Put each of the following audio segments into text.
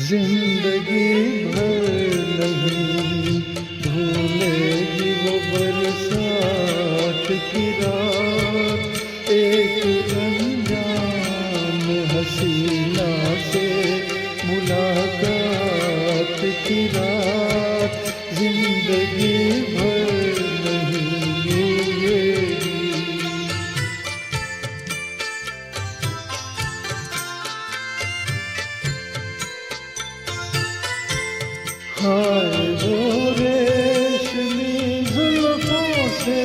जिंदगी भर नहीं भूलेगी वो बरसात की रात, एक अनजान हसीना से मुलाकात की रात, जिंदगी भर नहीं भूलेगी। हाय वो रेशमी जुल्फों से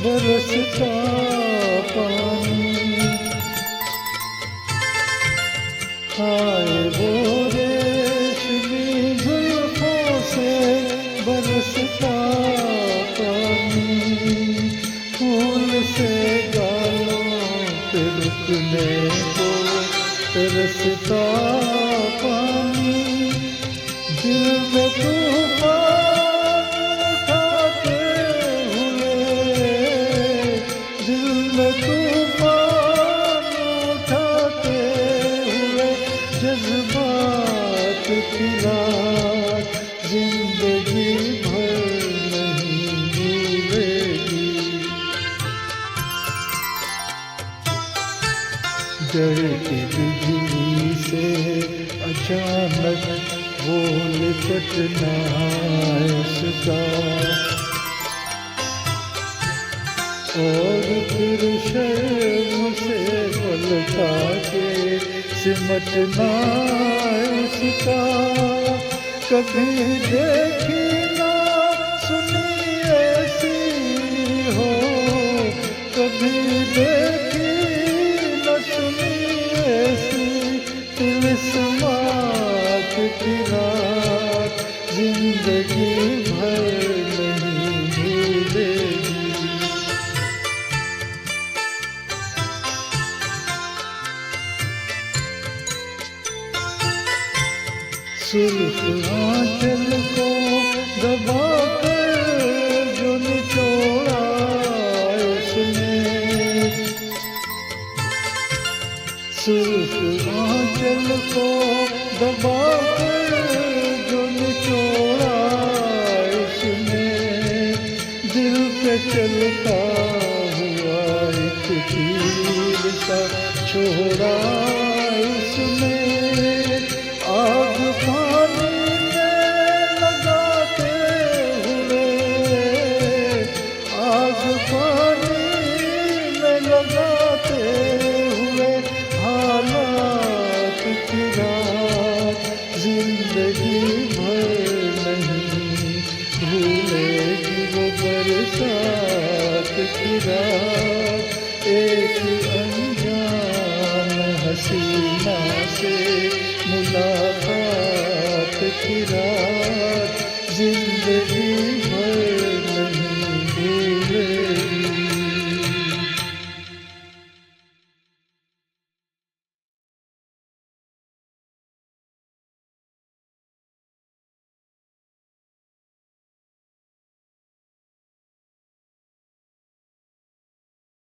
बरसता पानी, हाय वो रेशमी जुल्फों से बरसता पानी, फूल से गालों पे रुकने को तरसता पानी, दिल में तूफान उठाते हुए, दिल में तूफान उठाते हुए जज्बात की रात, जिंदगी भर नहीं भूलेगी। डरती बिजली से अचानक वो लिपटना उसका, और फिर शर्म से पलटा के सिमटना उसका। कभी देखी ना सुनी ऐसी हो, कभी देखी ना सुनी ऐसी तिलिस्मात की रात, जिंदगी भर नहीं भूलेगी। सुल्फ आंचल को दबाकर जो निचोड़ा उसने, सुल्फ आंचल को दबाकर जो निचोड़ा उसने, दिल पे चलता हुआ एक तीर सा छोड़ा उसने। आग पानी में लगाते हुए, आग पानी में लगाते हुए हालात की रात, जिंदगी भर नहीं भूलेगी वो बरसात की रात, एक अनजान हसीना से मुलाकात की रात।